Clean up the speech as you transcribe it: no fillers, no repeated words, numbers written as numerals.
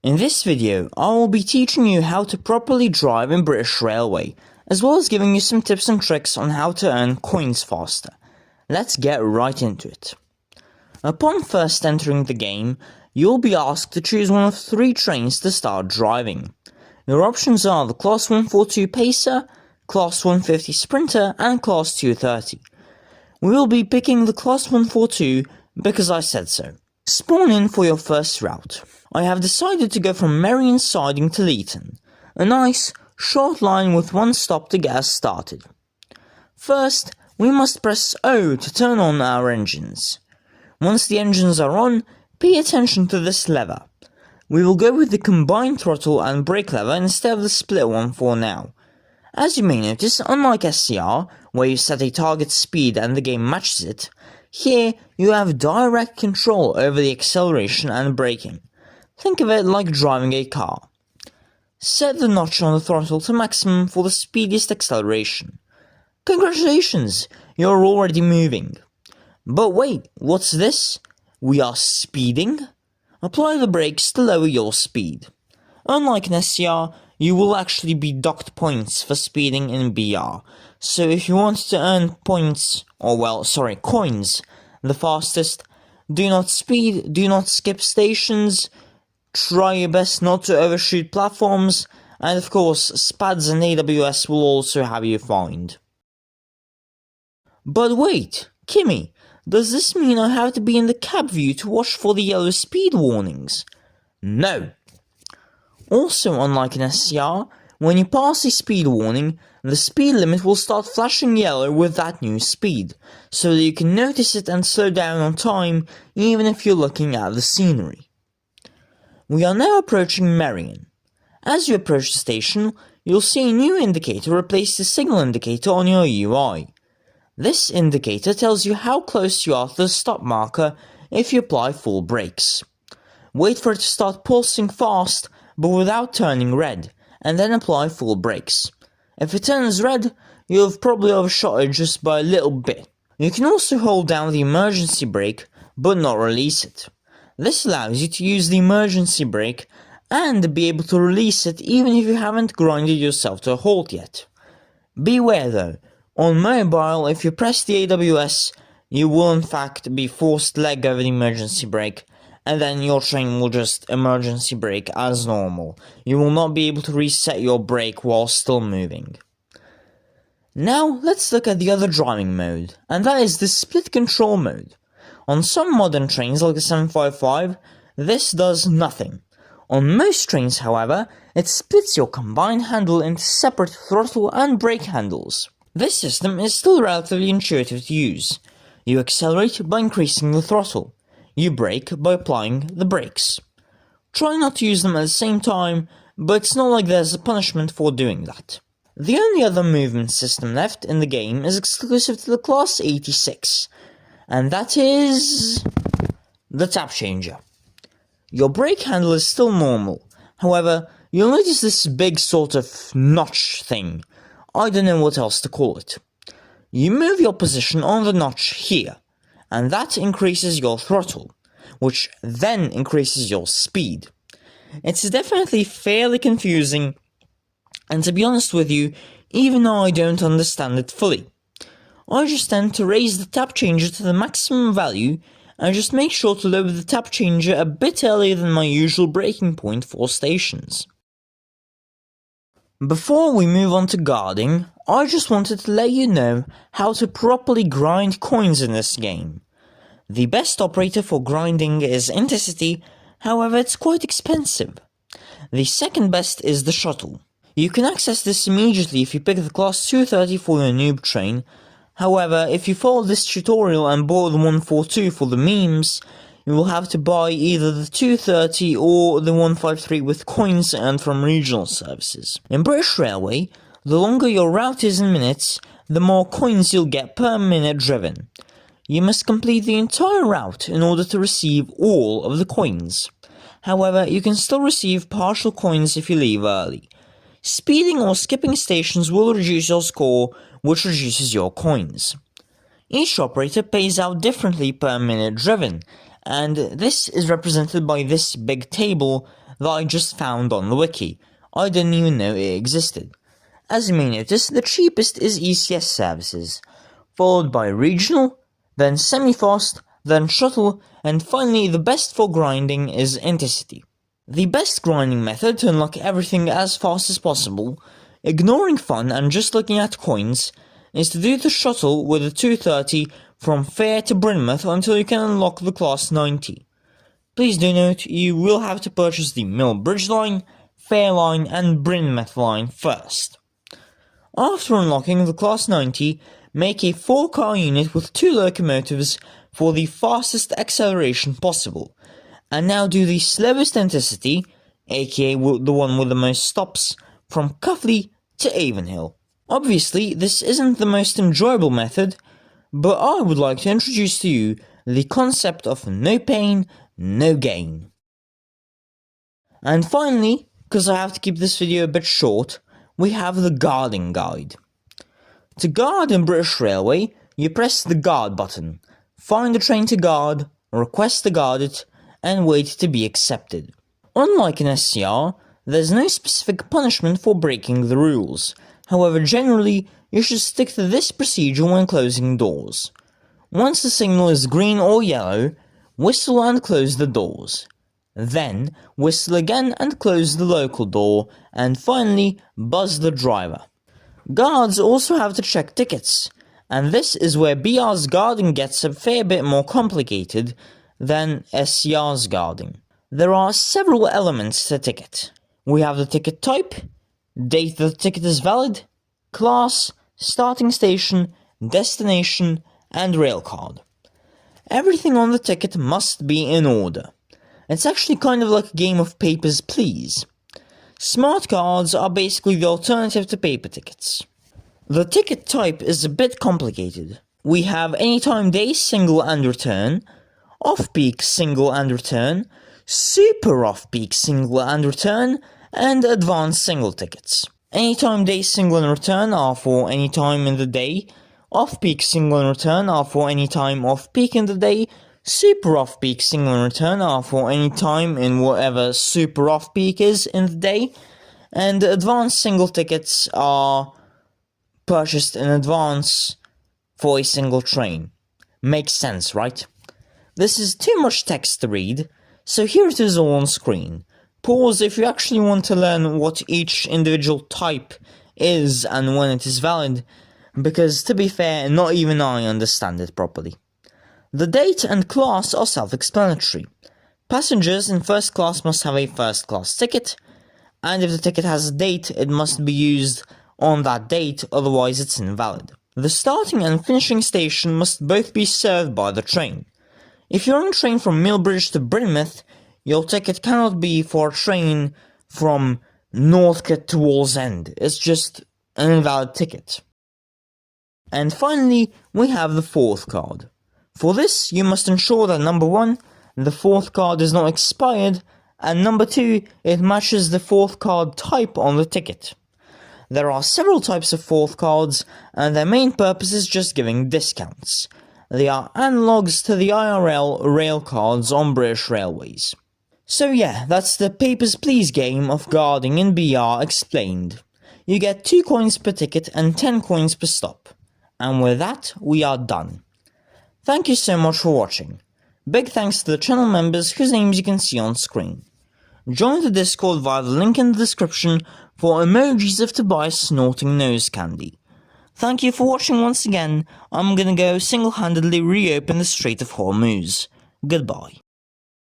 In this video, I will be teaching you how to properly drive in British Railway, as well as giving you some tips and tricks on how to earn coins faster. Let's get right into it. Upon first entering the game, you'll be asked to choose one of 3 trains to start driving. Your options are the Class 142 Pacer, Class 150 Sprinter and Class 230. We will be picking the Class 142 because I said so. Spawn in for your first route. I have decided to go from Merrion Siding to Leeton, a nice, short line with one stop to get us started. First, we must press O to turn on our engines. Once the engines are on, pay attention to this lever. We will go with the combined throttle and brake lever instead of the split one for now. As you may notice, unlike SCR, where you set a target speed and the game matches it, here you have direct control over the acceleration and braking. Think of it like driving a car. Set the notch on the throttle to maximum for the speediest acceleration. Congratulations, you're already moving. But wait, what's this? We are speeding? Apply the brakes to lower your speed. Unlike in SCR, you will actually be docked points for speeding in BR, so if you want to earn coins, the fastest, do not speed, do not skip stations, try your best not to overshoot platforms, and of course, SPADs and AWS will also have you fined. But wait, Kimmy, does this mean I have to be in the cab view to watch for the yellow speed warnings? No. Also, unlike in SCR, when you pass a speed warning, the speed limit will start flashing yellow with that new speed, so that you can notice it and slow down on time even if you're looking at the scenery. We are now approaching Merrion. As you approach the station, you'll see a new indicator replace the signal indicator on your UI. This indicator tells you how close you are to the stop marker if you apply full brakes. Wait for it to start pulsing fast but without turning red, and then apply full brakes. If it turns red, you'll have probably overshot it just by a little bit. You can also hold down the emergency brake, but not release it. This allows you to use the emergency brake and be able to release it even if you haven't grinded yourself to a halt yet. Beware though, on mobile if you press the AWS, you will in fact be forced to let go of the emergency brake, and then your train will just emergency brake as normal. You will not be able to reset your brake while still moving. Now let's look at the other driving mode, and that is the split control mode. On some modern trains like the 755, this does nothing. On most trains, however, it splits your combined handle into separate throttle and brake handles. This system is still relatively intuitive to use. You accelerate by increasing the throttle. You brake by applying the brakes. Try not to use them at the same time, but it's not like there's a punishment for doing that. The only other movement system left in the game is exclusive to the Class 86, and that is the tap changer. Your brake handle is still normal, however, you'll notice this big sort of notch thing. I don't know what else to call it. You move your position on the notch here, and that increases your throttle, which then increases your speed. It's definitely fairly confusing, and to be honest with you, even though I don't understand it fully. I just tend to raise the tap changer to the maximum value, and just make sure to lower the tap changer a bit earlier than my usual breaking point for stations. Before we move on to guarding, I just wanted to let you know how to properly grind coins in this game. The best operator for grinding is Intercity, however it's quite expensive. The second best is the shuttle. You can access this immediately if you pick the Class 230 for your noob train, however if you follow this tutorial and bought the 142 for the memes, you will have to buy either the 230 or the 153 with coins earned from regional services. In British Railway, the longer your route is in minutes, the more coins you'll get per minute driven. You must complete the entire route in order to receive all of the coins. However, you can still receive partial coins if you leave early. Speeding or skipping stations will reduce your score, which reduces your coins. Each operator pays out differently per minute driven, and this is represented by this big table that I just found on the wiki. I didn't even know it existed. As you may notice, the cheapest is ECS services, followed by regional, then semi-fast, then shuttle, and finally the best for grinding is intercity. The best grinding method to unlock everything as fast as possible, ignoring fun and just looking at coins, is to do the shuttle with the 230 from Fair to Brynmouth until you can unlock the class 90. Please do note, you will have to purchase the Mill Bridge line, Fair line and Brynmouth line first. After unlocking the class 90, make a 4-car unit with 2 locomotives for the fastest acceleration possible, and now do the slowest intercity, aka the one with the most stops, from Cuffley to Avonhill. Obviously, this isn't the most enjoyable method, but I would like to introduce to you the concept of no pain, no gain. And finally, because I have to keep this video a bit short, we have the guarding guide. To guard in British Railway, you press the guard button, find a train to guard, request to guard it, and wait to be accepted. Unlike in SCR, there's no specific punishment for breaking the rules. However, generally, you should stick to this procedure when closing doors. Once the signal is green or yellow, whistle and close the doors. Then, whistle again and close the local door, and finally, buzz the driver. Guards also have to check tickets, and this is where BR's guarding gets a fair bit more complicated than SCR's guarding. There are several elements to a ticket. We have the ticket type, date the ticket is valid, class, starting station, destination, and railcard. Everything on the ticket must be in order. It's actually kind of like a game of papers, please. Smart cards are basically the alternative to paper tickets. The ticket type is a bit complicated. We have anytime day single and return, off-peak single and return, super off-peak single and return, and advanced single tickets. Anytime day single and return are for any time in the day, off-peak single and return are for any time off-peak in the day, super off-peak single and return are for any time in whatever super off-peak is in the day, and advanced single tickets are purchased in advance for a single train. Makes sense, right? This is too much text to read, so here it is all on screen. Pause if you actually want to learn what each individual type is and when it is valid, because to be fair, not even I understand it properly. The date and class are self-explanatory. Passengers in first class must have a first class ticket, and if the ticket has a date, it must be used on that date, otherwise it's invalid. The starting and finishing station must both be served by the train. If you're on a train from Millbridge to Brynmouth, your ticket cannot be for a train from Northcote to Wallsend. It's just an invalid ticket. And finally, we have the fourth card. For this, you must ensure that number 1, the fourth card is not expired, and number 2, it matches the fourth card type on the ticket. There are several types of fourth cards, and their main purpose is just giving discounts. They are analogues to the IRL rail cards on British Railways. So yeah, that's the Papers, Please game of guarding in BR explained. You get 2 coins per ticket and 10 coins per stop. And with that, we are done. Thank you so much for watching. Big thanks to the channel members whose names you can see on screen. Join the Discord via the link in the description for emojis of Tobias snorting nose candy. Thank you for watching once again. I'm gonna go single-handedly reopen the Strait of Hormuz. Goodbye.